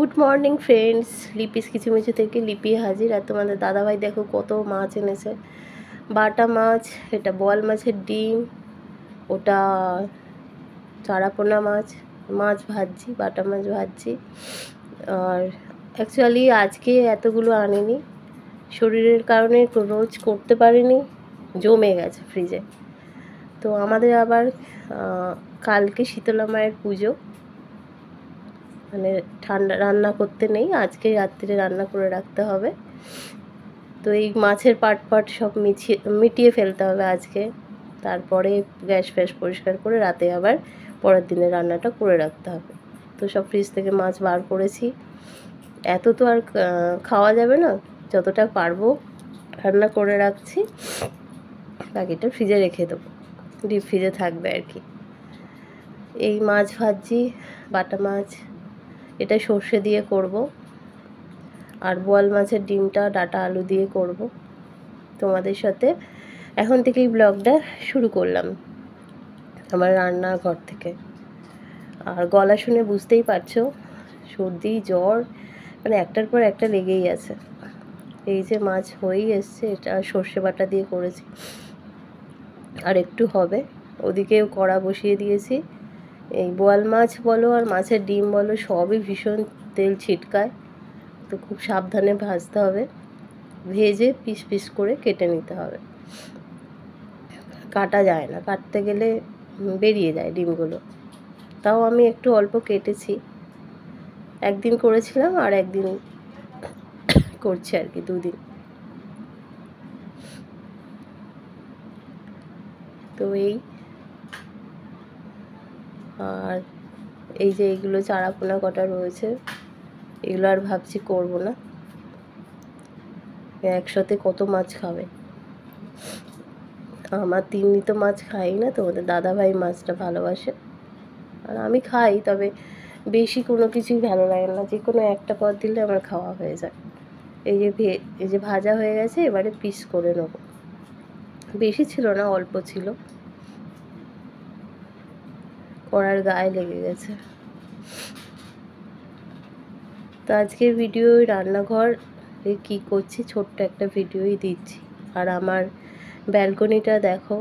Good morning friends, Lipi's কিচুমিচু থেকে লিপি হাজির। আর তোমাদের দাদাভাই দেখো কত মাছ এনেছে। বাটা মাছ, এটা বোয়াল মাছের ডিম, ওটা চারাপোনা মাছ, মাছ ভাজছি, বাটা মাছ ভাজছি। আর অ্যাকচুয়ালি আজকে এতগুলো আনিনি, শরীরের কারণে রোজ করতে পারিনি, জমে গেছে ফ্রিজে। তো আমাদের আবার কালকে শীতলা মায়ের পুজো, মানে ঠান্ডা রান্না করতে নেই, আজকে রাত্রিরে রান্না করে রাখতে হবে। তো এই মাছের পাট সব মিটিয়ে ফেলতে হবে আজকে, তারপরে গ্যাস ফ্যাস পরিষ্কার করে রাতে আবার পরের দিনে রান্নাটা করে রাখতে হবে। তো সব ফ্রিজ থেকে মাছ বার করেছি। এত তো আর খাওয়া যাবে না, যতটা পারবো রান্না করে রাখছি, বাকিটা ফ্রিজে রেখে দেবো, ডিপ ফ্রিজে থাকবে আর কি। এই মাছ ভাজছি, বাটা মাছ, এটা সর্ষে দিয়ে করব। আর বোয়াল মাছের ডিমটা ডাঁটা আলু দিয়ে করব। তোমাদের সাথে এখন থেকেই ব্লগটা শুরু করলাম আমার রান্নাঘর থেকে। আর গলা শুনে বুঝতেই পারছো, সর্দি জ্বর মানে একটার পর একটা লেগেই আছে। এই যে মাছ হয়েই এসছে, এটা সর্ষে বাটা দিয়ে করেছি, আর একটু হবে। ওদিকেও কড়া বসিয়ে দিয়েছি। এই বোয়াল মাছ বলো আর মাছের ডিম বলো, সবই ভীষণ তেল ছিটকায়, তো খুব সাবধানে ভাজতে হবে। ভেজে পিস পিস করে কেটে নিতে হবে, কাটা যায় না, কাটতে গেলে বেরিয়ে যায় ডিমগুলো। তাও আমি একটু অল্প কেটেছি, একদিন করেছিলাম আর একদিন করছি আর কি, দুদিন। তো এই আর এই যে এইগুলো চারাপোনা কটা রয়েছে, এগুলো আর ভাবছি করব না, একসাথে কত মাছ খাবে। আমার তিন্নি তো মাছ খাই না, তোমাদের দাদাভাই মাছটা ভালোবাসে, আর আমি খাই, তবে বেশি কোনো কিছুই ভালো লাগে না, যে কোনো একটা পদ দিলে আমার খাওয়া হয়ে যায়। এই যে ভাজা হয়ে গেছে, এবারে পিস করে নেব। বেশি ছিল না, অল্প ছিল, কড়ার গায়ে লেগে গেছে। তো আজকের ভিডিও রান্নাঘর কি করছি ছোট্ট একটা ভিডিওই দিচ্ছি। আর আমার ব্যালকনিটা দেখো,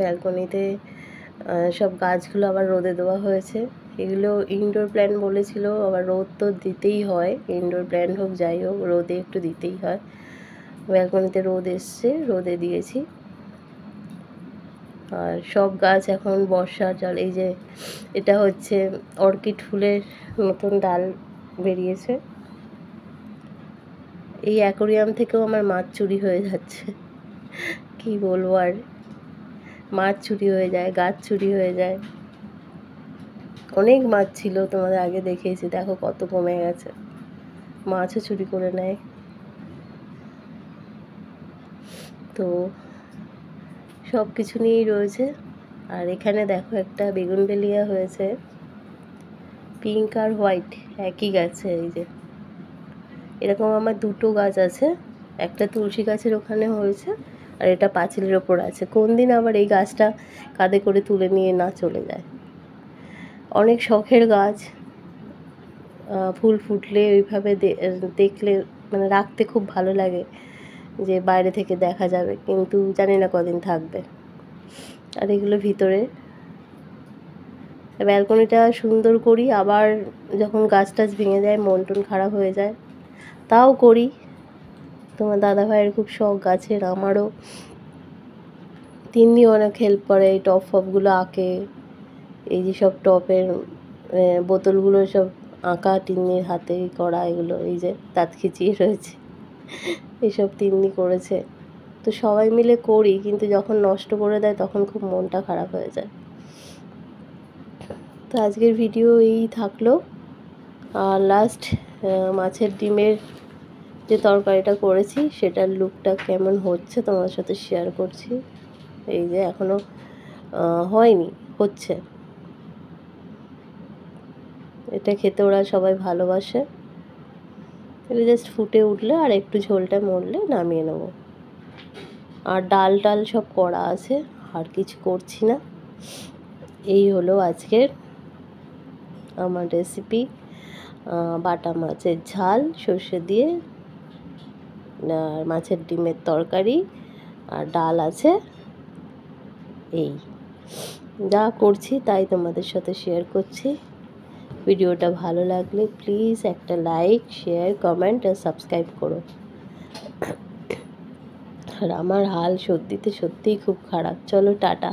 ব্যালকনিতে সব গাছগুলো আবার রোদে দেওয়া হয়েছে। এগুলো ইনডোর প্ল্যান্ট বলেছিল, আবার রোদ তো দিতেই হয়, ইনডোর প্ল্যান্ট হোক যাই হোক, রোদে একটু দিতেই হয়। ব্যালকনিতে রোদ এসছে, রোদে দিয়েছি। আর সব গাছ এখন বর্ষার জল, এই যে এটা হচ্ছে অর্কিড ফুলের নতুন ডাল বেরিয়েছে। এই অ্যাকোরিয়াম থেকেও আমার মাছ চুরি হয়ে যাচ্ছে, কি বলবো আর, মাছ চুরি হয়ে যায়, গাছ চুরি হয়ে যায়। অনেক মাছ ছিল, তোমাদের আগে দেখিয়েছি, দেখো কত কমে গেছে, মাছও চুরি করে নেয়। তো সব কিছু নিয়েই রয়েছে। আর এখানে দেখো একটা বেগুনবেলিয়া হয়েছে, পিঙ্ক আর হোয়াইট একই গাছে। এই যে এরকম আমার দুটো গাছ আছে, একটা তুলসী গাছের ওখানে হয়েছে, আর এটা পাঁচিলের ওপর আছে। কোন দিন আবার এই গাছটা কাঁধে করে তুলে নিয়ে না চলে যায়। অনেক শখের গাছ, ফুল ফুটলে ওইভাবে দেখলে মানে রাখতে খুব ভালো লাগে, যে বাইরে থেকে দেখা যাবে, কিন্তু জানি না কদিন থাকবে। আর এগুলো ভিতরে ব্যালকনিটা সুন্দর করি, আবার যখন গাছ টাছ ভেঙে যায়, মন টন খারাপ হয়ে যায়, তাও করি। তোমার দাদাভাইয়ের খুব শখ গাছের, আমারও। তিন্নি অনেক হেল্প করে, এই টপ ফপগুলো আঁকে, এই যে সব টপের বোতলগুলো সব আঁকা তিন্নির হাতে করা, এগুলো এই যে দাঁত খিচিয়ে রয়েছে, এইসব তিন্নি করেছে। তো সবাই মিলে করি, কিন্তু যখন নষ্ট করে দেয় তখন খুব মনটা খারাপ হয়ে যায়। তো আজকের ভিডিও এই থাকলো। আর লাস্ট মাছের ডিমের যে তরকারিটা করেছি, সেটার লুকটা কেমন হচ্ছে তোমার সাথে শেয়ার করছি। এই যে এখনও হয়নি, হচ্ছে। এটা খেতে ওরা সবাই ভালোবাসে। এটা জাস্ট ফুটে উঠলে আর একটু ঝোলটা মরলে নামিয়ে নেব। আর ডাল টাল সব করা আছে, আর কিছু করছি না। এই হলো আজকের আমার রেসিপি। বাটা মাছের ঝাল সর্ষে দিয়ে, আর মাছের ডিমের তরকারি, আর ডাল আছে। এই যা করছি তাই তোমাদের সাথে শেয়ার করছি। ভিডিওটা ভালো লাগলে প্লিজ একটা লাইক, শেয়ার, কমেন্ট আর সাবস্ক্রাইব করো। আর আমার হাল সর্দিতে সত্যিই খুব খারাপ। চলো টাটা।